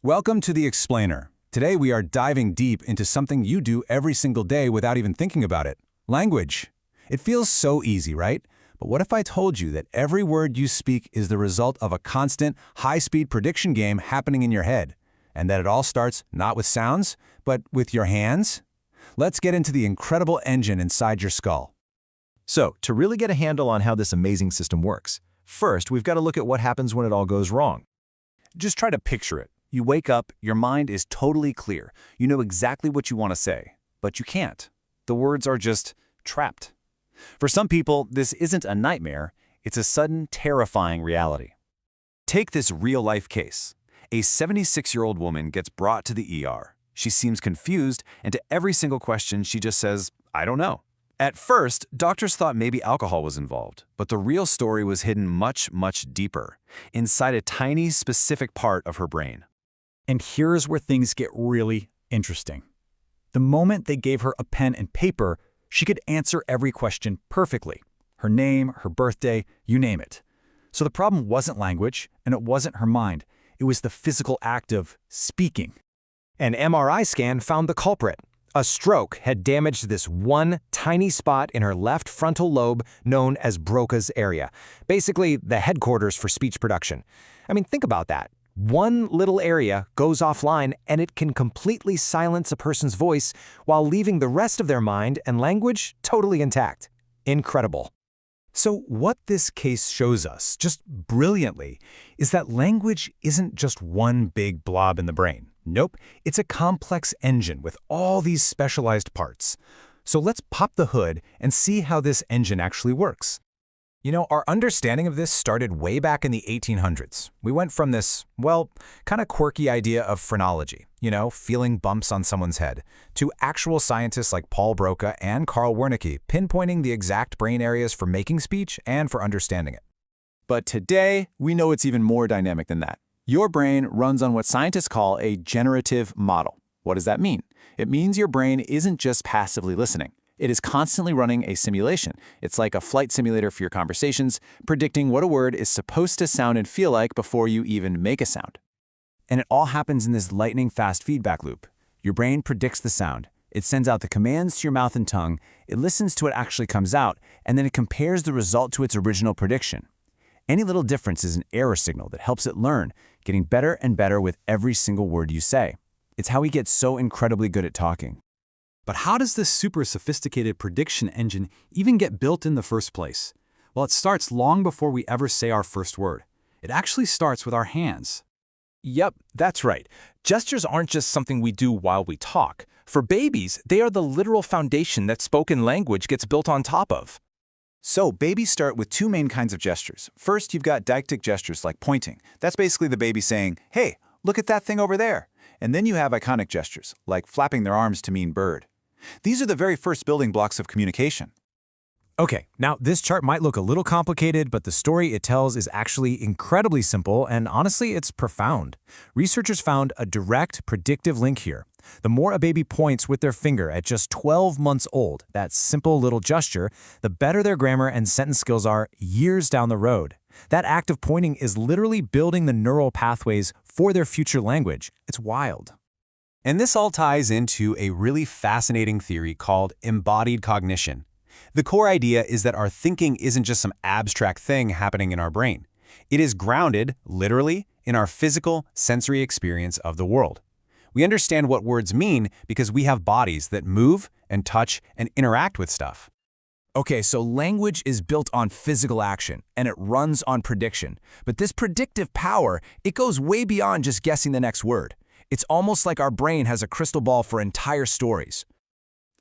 Welcome to The Explainer. Today we are diving deep into something you do every single day without even thinking about it. Language. It feels so easy, right? But what if I told you that every word you speak is the result of a constant, high-speed prediction game happening in your head? And that it all starts not with sounds, but with your hands? Let's get into the incredible engine inside your skull. So, to really get a handle on how this amazing system works, first we've got to look at what happens when it all goes wrong. Just try to picture it. You wake up, your mind is totally clear. You know exactly what you want to say, but you can't. The words are just trapped. For some people, this isn't a nightmare, it's a sudden, terrifying reality. Take this real-life case. A 76-year-old woman gets brought to the ER. She seems confused, and to every single question, she just says, "I don't know." At first, doctors thought maybe alcohol was involved, but the real story was hidden much, much deeper, inside a tiny, specific part of her brain. And here's where things get really interesting. The moment they gave her a pen and paper, she could answer every question perfectly. Her name, her birthday, you name it. So the problem wasn't language, and it wasn't her mind. It was the physical act of speaking. An MRI scan found the culprit. A stroke had damaged this one tiny spot in her left frontal lobe known as Broca's area, basically the headquarters for speech production. I mean, think about that. One little area goes offline and it can completely silence a person's voice while leaving the rest of their mind and language totally intact. Incredible. So what this case shows us, just brilliantly, is that language isn't just one big blob in the brain. Nope, it's a complex engine with all these specialized parts. So let's pop the hood and see how this engine actually works. You know, our understanding of this started way back in the 1800s. We went from this, well, kind of quirky idea of phrenology, feeling bumps on someone's head, to actual scientists like Paul Broca and Carl Wernicke pinpointing the exact brain areas for making speech and for understanding it. But today, we know it's even more dynamic than that. Your brain runs on what scientists call a generative model. What does that mean? It means your brain isn't just passively listening. It is constantly running a simulation. It's like a flight simulator for your conversations, predicting what a word is supposed to sound and feel like before you even make a sound. And it all happens in this lightning-fast feedback loop. Your brain predicts the sound. It sends out the commands to your mouth and tongue, it listens to what actually comes out, and then it compares the result to its original prediction. Any little difference is an error signal that helps it learn, getting better and better with every single word you say. It's how we get so incredibly good at talking. But how does this super sophisticated prediction engine even get built in the first place? Well, it starts long before we ever say our first word. It actually starts with our hands. Yep, that's right. Gestures aren't just something we do while we talk. For babies, they are the literal foundation that spoken language gets built on top of. So babies start with two main kinds of gestures. First, you've got deictic gestures like pointing. That's basically the baby saying, "Hey, look at that thing over there." And then you have iconic gestures, like flapping their arms to mean bird. These are the very first building blocks of communication. Okay, now this chart might look a little complicated, but the story it tells is actually incredibly simple, and honestly, it's profound. Researchers found a direct predictive link here. The more a baby points with their finger at just 12 months old, that simple little gesture, the better their grammar and sentence skills are years down the road. That act of pointing is literally building the neural pathways for their future language. It's wild. And this all ties into a really fascinating theory called embodied cognition. The core idea is that our thinking isn't just some abstract thing happening in our brain. It is grounded, literally, in our physical, sensory experience of the world. We understand what words mean because we have bodies that move and touch and interact with stuff. Okay, so language is built on physical action, and it runs on prediction. But this predictive power, it goes way beyond just guessing the next word. It's almost like our brain has a crystal ball for entire stories.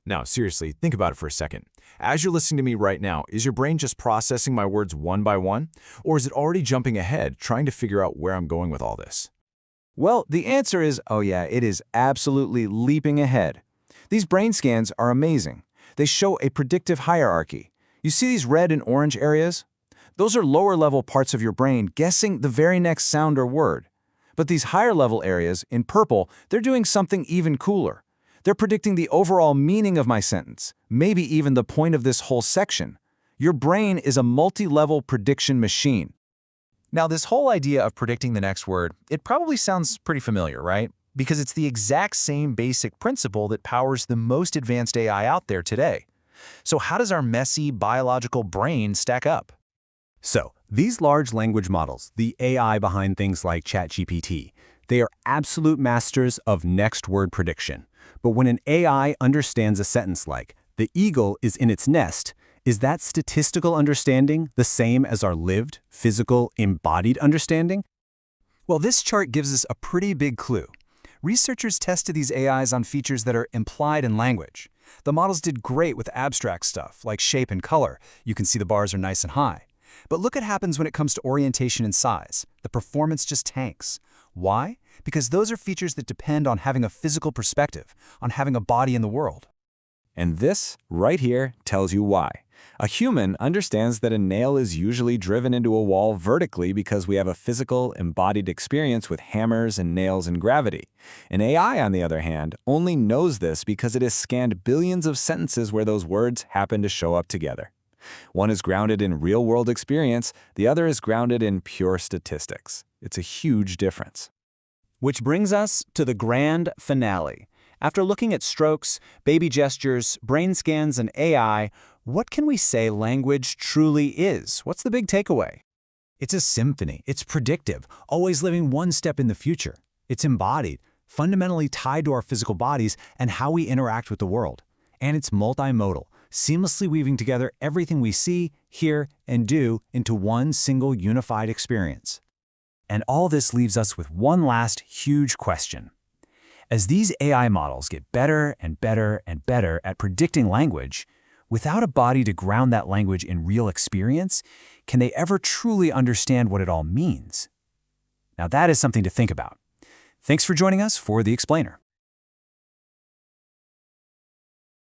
Now, seriously, think about it for a second. As you're listening to me right now, is your brain just processing my words one by one? Or is it already jumping ahead, trying to figure out where I'm going with all this? Well, the answer is, oh yeah, it is absolutely leaping ahead. These brain scans are amazing. They show a predictive hierarchy. You see these red and orange areas? Those are lower-level parts of your brain guessing the very next sound or word. But these higher-level areas, in purple, they're doing something even cooler. They're predicting the overall meaning of my sentence, maybe even the point of this whole section. Your brain is a multi-level prediction machine. Now, this whole idea of predicting the next word, it probably sounds pretty familiar, right? Because it's the exact same basic principle that powers the most advanced AI out there today. So how does our messy biological brain stack up? So, these large language models, the AI behind things like ChatGPT, they are absolute masters of next word prediction. But when an AI understands a sentence like, "The eagle is in its nest," is that statistical understanding the same as our lived, physical, embodied understanding? Well, this chart gives us a pretty big clue. Researchers tested these AIs on features that are implied in language. The models did great with abstract stuff, like shape and color. You can see the bars are nice and high. But look what happens when it comes to orientation and size. The performance just tanks. Why? Because those are features that depend on having a physical perspective, on having a body in the world. And this, right here, tells you why. A human understands that a nail is usually driven into a wall vertically because we have a physical, embodied experience with hammers and nails and gravity. An AI, on the other hand, only knows this because it has scanned billions of sentences where those words happen to show up together. One is grounded in real-world experience, the other is grounded in pure statistics. It's a huge difference. Which brings us to the grand finale. After looking at strokes, baby gestures, brain scans, and AI, what can we say language truly is? What's the big takeaway? It's a symphony. It's predictive, always living one step in the future. It's embodied, fundamentally tied to our physical bodies and how we interact with the world. And it's multimodal, seamlessly weaving together everything we see, hear, and do into one single unified experience. And all this leaves us with one last huge question. As these AI models get better and better and better at predicting language, without a body to ground that language in real experience, can they ever truly understand what it all means? Now that is something to think about. Thanks for joining us for The Explainer.